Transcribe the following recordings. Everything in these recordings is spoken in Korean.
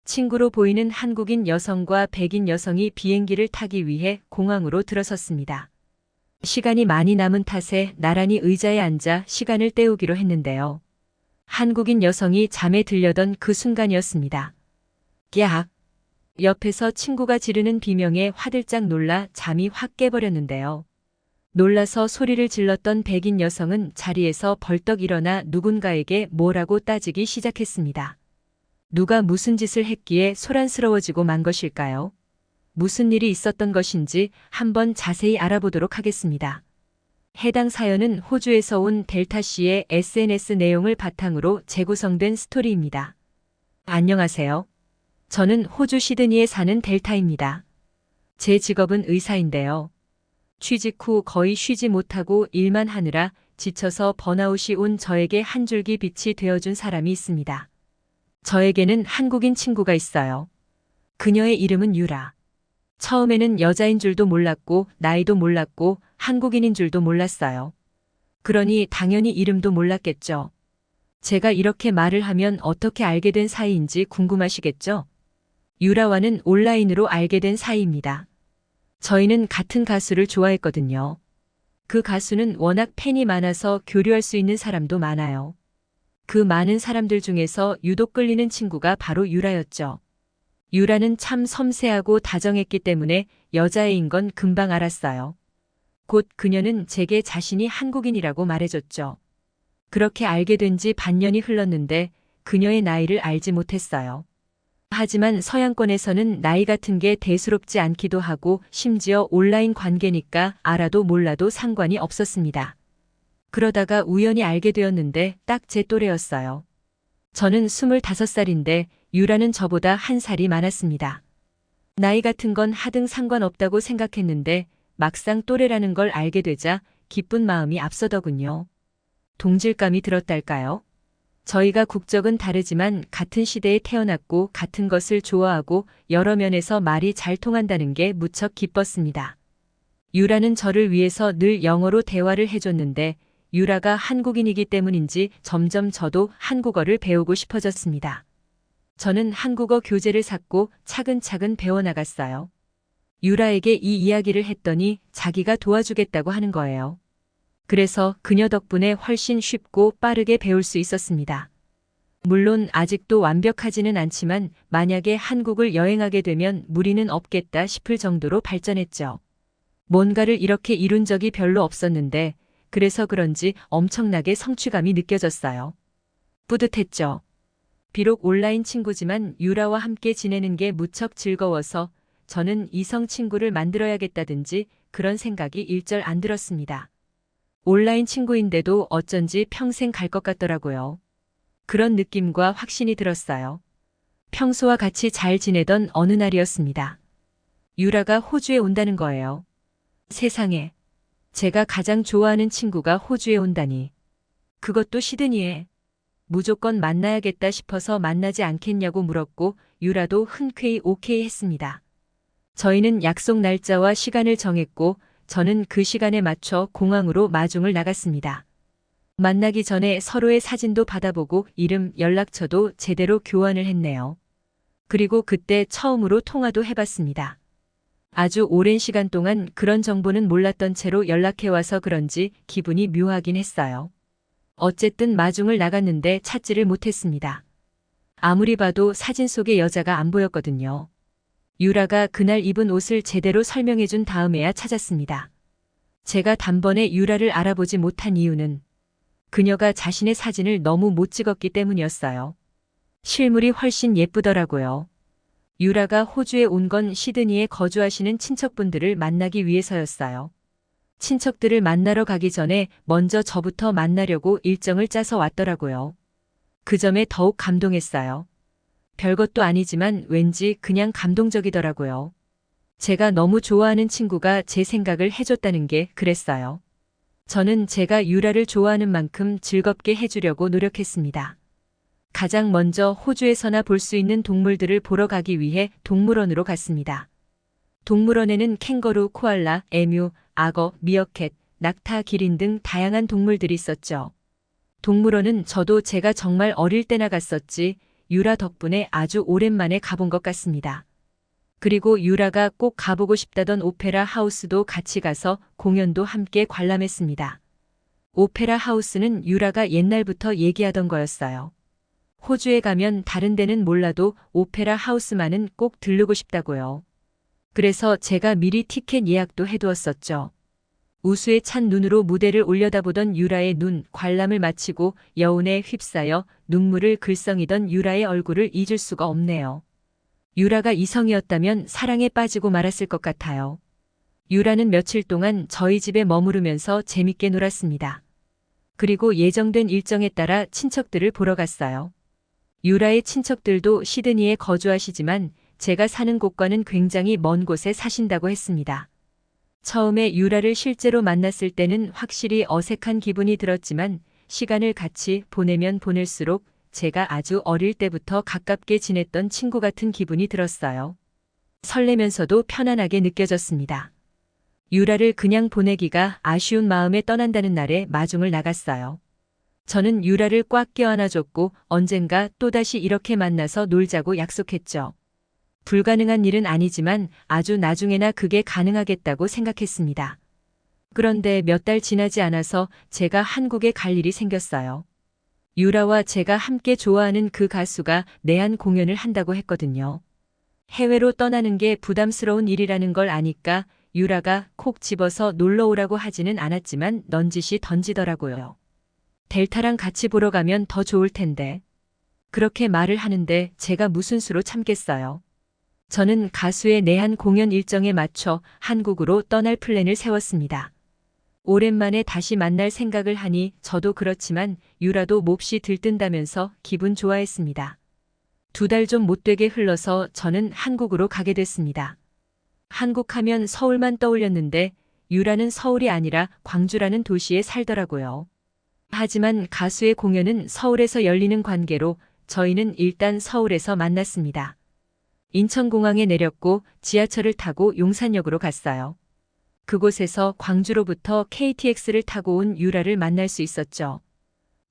친구로 보이는 한국인 여성과 백인 여성이 비행기를 타기 위해 공항으로 들어섰습니다. 시간이 많이 남은 탓에 나란히 의자에 앉아 시간을 때우기로 했는데요. 한국인 여성이 잠에 들려던 그 순간이었습니다. 야! 옆에서 친구가 지르는 비명에 화들짝 놀라 잠이 확 깨버렸는데요. 놀라서 소리를 질렀던 백인 여성은 자리에서 벌떡 일어나 누군가에게 뭐라고 따지기 시작했습니다. 누가 무슨 짓을 했기에 소란스러워지고 만 것일까요? 무슨 일이 있었던 것인지 한번 자세히 알아보도록 하겠습니다. 해당 사연은 호주에서 온 델타 씨의 SNS 내용을 바탕으로 재구성된 스토리입니다. 안녕하세요. 저는 호주 시드니에 사는 델타입니다. 제 직업은 의사인데요. 취직 후 거의 쉬지 못하고 일만 하느라 지쳐서 번아웃이 온 저에게 한 줄기 빛이 되어준 사람이 있습니다. 저에게는 한국인 친구가 있어요. 그녀의 이름은 유라. 처음에는 여자인 줄도 몰랐고 나이도 몰랐고 한국인인 줄도 몰랐어요. 그러니 당연히 이름도 몰랐겠죠. 제가 이렇게 말을 하면 어떻게 알게 된 사이인지 궁금하시겠죠? 유라와는 온라인으로 알게 된 사이입니다. 저희는 같은 가수를 좋아했거든요. 그 가수는 워낙 팬이 많아서 교류할 수 있는 사람도 많아요. 그 많은 사람들 중에서 유독 끌리는 친구가 바로 유라였죠. 유라는 참 섬세하고 다정했기 때문에 여자애인 건 금방 알았어요. 곧 그녀는 제게 자신이 한국인이라고 말해줬죠. 그렇게 알게 된 지 반년이 흘렀는데 그녀의 나이를 알지 못했어요. 하지만 서양권에서는 나이 같은 게 대수롭지 않기도 하고 심지어 온라인 관계니까 알아도 몰라도 상관이 없었습니다. 그러다가 우연히 알게 되었는데 딱 제 또래였어요. 저는 25살인데 유라는 저보다 한 살이 많았습니다. 나이 같은 건 하등 상관없다고 생각했는데 막상 또래라는 걸 알게 되자 기쁜 마음이 앞서더군요. 동질감이 들었달까요? 저희가 국적은 다르지만 같은 시대에 태어났고 같은 것을 좋아하고 여러 면에서 말이 잘 통한다는 게 무척 기뻤습니다. 유라는 저를 위해서 늘 영어로 대화를 해줬는데 유라가 한국인이기 때문인지 점점 저도 한국어를 배우고 싶어졌습니다. 저는 한국어 교재를 샀고 차근차근 배워나갔어요. 유라에게 이 이야기를 했더니 자기가 도와주겠다고 하는 거예요. 그래서 그녀 덕분에 훨씬 쉽고 빠르게 배울 수 있었습니다. 물론 아직도 완벽하지는 않지만 만약에 한국을 여행하게 되면 무리는 없겠다 싶을 정도로 발전했죠. 뭔가를 이렇게 이룬 적이 별로 없었는데 그래서 그런지 엄청나게 성취감이 느껴졌어요. 뿌듯했죠. 비록 온라인 친구지만 유라와 함께 지내는 게 무척 즐거워서 저는 이성 친구를 만들어야겠다든지 그런 생각이 일절 안 들었습니다. 온라인 친구인데도 어쩐지 평생 갈 것 같더라고요. 그런 느낌과 확신이 들었어요. 평소와 같이 잘 지내던 어느 날이었습니다. 유라가 호주에 온다는 거예요. 세상에, 제가 가장 좋아하는 친구가 호주에 온다니. 그것도 시드니에. 무조건 만나야겠다 싶어서 만나지 않겠냐고 물었고 유라도 흔쾌히 오케이 했습니다. 저희는 약속 날짜와 시간을 정했고 저는 그 시간에 맞춰 공항으로 마중을 나갔습니다. 만나기 전에 서로의 사진도 받아보고 이름, 연락처도 제대로 교환을 했네요. 그리고 그때 처음으로 통화도 해봤습니다. 아주 오랜 시간 동안 그런 정보는 몰랐던 채로 연락해와서 그런지 기분이 묘하긴 했어요. 어쨌든 마중을 나갔는데 찾지를 못했습니다. 아무리 봐도 사진 속의 여자가 안 보였거든요. 유라가 그날 입은 옷을 제대로 설명해준 다음에야 찾았습니다. 제가 단번에 유라를 알아보지 못한 이유는 그녀가 자신의 사진을 너무 못 찍었기 때문이었어요. 실물이 훨씬 예쁘더라고요. 유라가 호주에 온 건 시드니에 거주하시는 친척분들을 만나기 위해서였어요. 친척들을 만나러 가기 전에 먼저 저부터 만나려고 일정을 짜서 왔더라고요. 그 점에 더욱 감동했어요. 별것도 아니지만 왠지 그냥 감동적이더라고요. 제가 너무 좋아하는 친구가 제 생각을 해줬다는 게 그랬어요. 저는 제가 유라를 좋아하는 만큼 즐겁게 해주려고 노력했습니다. 가장 먼저 호주에서나 볼 수 있는 동물들을 보러 가기 위해 동물원으로 갔습니다. 동물원에는 캥거루, 코알라, 에뮤, 악어, 미어캣, 낙타, 기린 등 다양한 동물들이 있었죠. 동물원은 저도 제가 정말 어릴 때나 갔었지 유라 덕분에 아주 오랜만에 가본 것 같습니다. 그리고 유라가 꼭 가보고 싶다던 오페라 하우스도 같이 가서 공연도 함께 관람했습니다. 오페라 하우스는 유라가 옛날부터 얘기하던 거였어요. 호주에 가면 다른 데는 몰라도 오페라 하우스만은 꼭 들르고 싶다고요. 그래서 제가 미리 티켓 예약도 해두었었죠. 우수에 찬 눈으로 무대를 올려다보던 유라의 눈, 관람을 마치고 여운에 휩싸여 눈물을 글썽이던 유라의 얼굴을 잊을 수가 없네요. 유라가 이성이었다면 사랑에 빠지고 말았을 것 같아요. 유라는 며칠 동안 저희 집에 머무르면서 재밌게 놀았습니다. 그리고 예정된 일정에 따라 친척들을 보러 갔어요. 유라의 친척들도 시드니에 거주하시지만 제가 사는 곳과는 굉장히 먼 곳에 사신다고 했습니다. 처음에 유라를 실제로 만났을 때는 확실히 어색한 기분이 들었지만 시간을 같이 보내면 보낼수록 제가 아주 어릴 때부터 가깝게 지냈던 친구 같은 기분이 들었어요. 설레면서도 편안하게 느껴졌습니다. 유라를 그냥 보내기가 아쉬운 마음에 떠난다는 날에 마중을 나갔어요. 저는 유라를 꽉 껴안아줬고 언젠가 또다시 이렇게 만나서 놀자고 약속했죠. 불가능한 일은 아니지만 아주 나중에나 그게 가능하겠다고 생각했습니다. 그런데 몇 달 지나지 않아서 제가 한국에 갈 일이 생겼어요. 유라와 제가 함께 좋아하는 그 가수가 내한 공연을 한다고 했거든요. 해외로 떠나는 게 부담스러운 일이라는 걸 아니까 유라가 콕 집어서 놀러 오라고 하지는 않았지만 넌지시 던지더라고요. 델타랑 같이 보러 가면 더 좋을 텐데. 그렇게 말을 하는데 제가 무슨 수로 참겠어요. 저는 가수의 내한 공연 일정에 맞춰 한국으로 떠날 플랜을 세웠습니다. 오랜만에 다시 만날 생각을 하니 저도 그렇지만 유라도 몹시 들뜬다면서 기분 좋아했습니다. 2달 좀 못되게 흘러서 저는 한국으로 가게 됐습니다. 한국 하면 서울만 떠올렸는데 유라는 서울이 아니라 광주라는 도시에 살더라고요. 하지만 가수의 공연은 서울에서 열리는 관계로 저희는 일단 서울에서 만났습니다. 인천공항에 내렸고 지하철을 타고 용산역으로 갔어요. 그곳에서 광주로부터 KTX를 타고 온 유라를 만날 수 있었죠.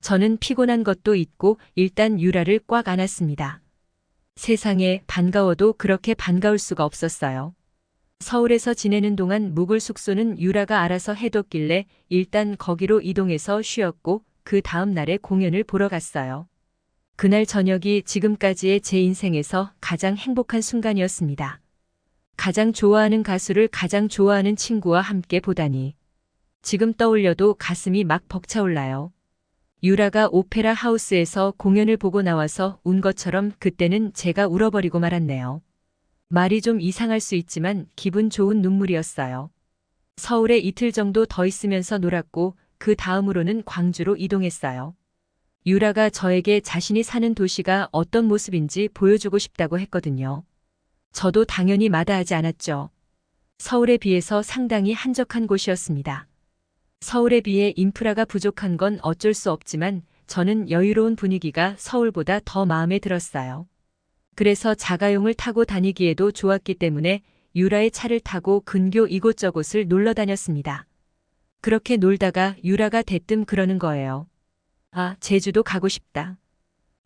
저는 피곤한 것도 있고 일단 유라를 꽉 안았습니다. 세상에 반가워도 그렇게 반가울 수가 없었어요. 서울에서 지내는 동안 묵을 숙소는 유라가 알아서 해뒀길래 일단 거기로 이동해서 쉬었고 그 다음 날에 공연을 보러 갔어요. 그날 저녁이 지금까지의 제 인생에서 가장 행복한 순간이었습니다. 가장 좋아하는 가수를 가장 좋아하는 친구와 함께 보다니. 지금 떠올려도 가슴이 막 벅차올라요. 유라가 오페라 하우스에서 공연을 보고 나와서 운 것처럼 그때는 제가 울어버리고 말았네요. 말이 좀 이상할 수 있지만 기분 좋은 눈물이었어요. 서울에 이틀 정도 더 있으면서 놀았고 그 다음으로는 광주로 이동했어요. 유라가 저에게 자신이 사는 도시가 어떤 모습인지 보여주고 싶다고 했거든요. 저도 당연히 마다하지 않았죠. 서울에 비해서 상당히 한적한 곳이었습니다. 서울에 비해 인프라가 부족한 건 어쩔 수 없지만 저는 여유로운 분위기가 서울보다 더 마음에 들었어요. 그래서 자가용을 타고 다니기에도 좋았기 때문에 유라의 차를 타고 근교 이곳저곳을 놀러 다녔습니다. 그렇게 놀다가 유라가 대뜸 그러는 거예요. 아, 제주도 가고 싶다.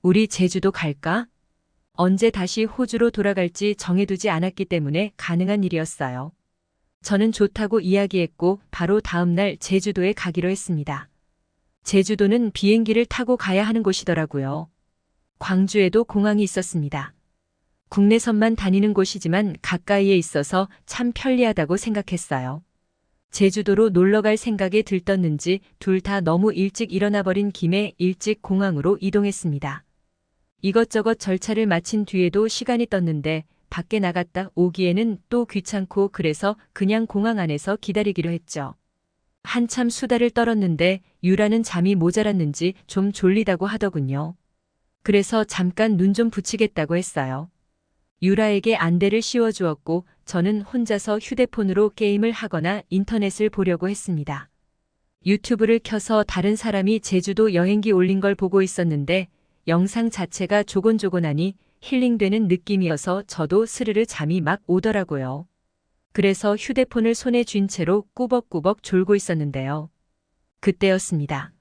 우리 제주도 갈까? 언제 다시 호주로 돌아갈지 정해두지 않았기 때문에 가능한 일이었어요. 저는 좋다고 이야기했고 바로 다음 날 제주도에 가기로 했습니다. 제주도는 비행기를 타고 가야 하는 곳이더라고요. 광주에도 공항이 있었습니다. 국내선만 다니는 곳이지만 가까이에 있어서 참 편리하다고 생각했어요. 제주도로 놀러갈 생각에 들떴는지 둘 다 너무 일찍 일어나 버린 김에 일찍 공항으로 이동했습니다. 이것저것 절차를 마친 뒤에도 시간이 떴는데 밖에 나갔다 오기에는 또 귀찮고 그래서 그냥 공항 안에서 기다리기로 했죠. 한참 수다를 떨었는데 유라는 잠이 모자랐는지 좀 졸리다고 하더군요. 그래서 잠깐 눈 좀 붙이겠다고 했어요. 유라에게 안대를 씌워주었고 저는 혼자서 휴대폰으로 게임을 하거나 인터넷을 보려고 했습니다. 유튜브를 켜서 다른 사람이 제주도 여행기 올린 걸 보고 있었는데 영상 자체가 조곤조곤하니 힐링되는 느낌이어서 저도 스르르 잠이 막 오더라고요. 그래서 휴대폰을 손에 쥔 채로 꾸벅꾸벅 졸고 있었는데요. 그때였습니다.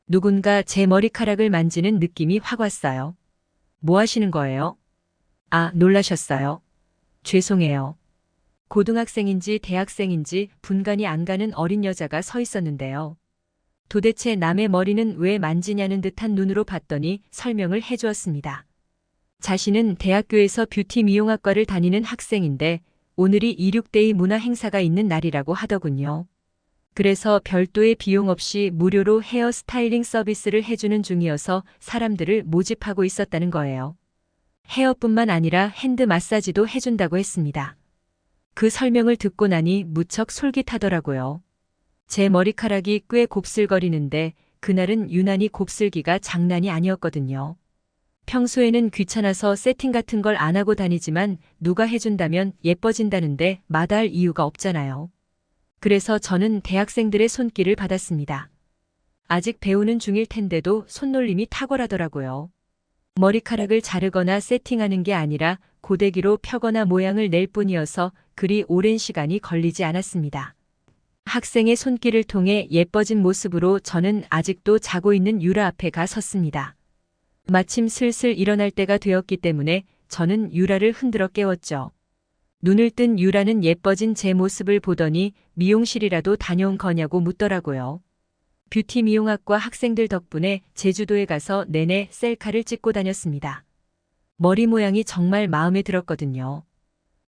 누군가 제 머리카락을 만지는 느낌이 확 왔어요. 뭐 하시는 거예요? 아, 놀라셨어요? 죄송해요. 고등학생인지 대학생인지 분간이 안 가는 어린 여자가 서 있었는데요. 도대체 남의 머리는 왜 만지냐는 듯한 눈으로 봤더니 설명을 해주었습니다. 자신은 대학교에서 뷰티 미용학과를 다니는 학생인데 오늘이 26데이 문화 행사가 있는 날이라고 하더군요. 그래서 별도의 비용 없이 무료로 헤어 스타일링 서비스를 해주는 중이어서 사람들을 모집하고 있었다는 거예요. 헤어뿐만 아니라 핸드 마사지도 해준다고 했습니다. 그 설명을 듣고 나니 무척 솔깃하더라고요. 제 머리카락이 꽤 곱슬거리는데 그날은 유난히 곱슬기가 장난이 아니었거든요. 평소에는 귀찮아서 세팅 같은 걸 안 하고 다니지만 누가 해준다면 예뻐진다는데 마다할 이유가 없잖아요. 그래서 저는 대학생들의 손길을 받았습니다. 아직 배우는 중일 텐데도 손놀림이 탁월하더라고요. 머리카락을 자르거나 세팅하는 게 아니라 고데기로 펴거나 모양을 낼 뿐이어서 그리 오랜 시간이 걸리지 않았습니다. 학생의 손길을 통해 예뻐진 모습으로 저는 아직도 자고 있는 유라 앞에 가 섰습니다. 마침 슬슬 일어날 때가 되었기 때문에 저는 유라를 흔들어 깨웠죠. 눈을 뜬 유라는 예뻐진 제 모습을 보더니 미용실이라도 다녀온 거냐고 묻더라고요. 뷰티 미용학과 학생들 덕분에 제주도에 가서 내내 셀카를 찍고 다녔습니다. 머리 모양이 정말 마음에 들었거든요.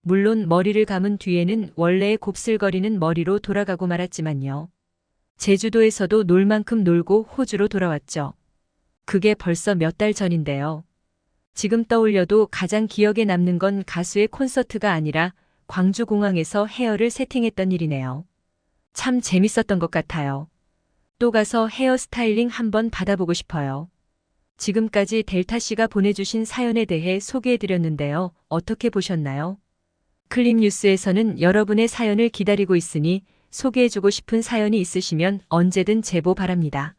물론 머리를 감은 뒤에는 원래의 곱슬거리는 머리로 돌아가고 말았지만요. 제주도에서도 놀 만큼 놀고 호주로 돌아왔죠. 그게 벌써 몇 달 전인데요. 지금 떠올려도 가장 기억에 남는 건 가수의 콘서트가 아니라 광주공항에서 헤어를 세팅했던 일이네요. 참 재밌었던 것 같아요. 또 가서 헤어 스타일링 한번 받아보고 싶어요. 지금까지 델타 씨가 보내주신 사연에 대해 소개해드렸는데요. 어떻게 보셨나요? 클립 뉴스에서는 여러분의 사연을 기다리고 있으니 소개해주고 싶은 사연이 있으시면 언제든 제보 바랍니다.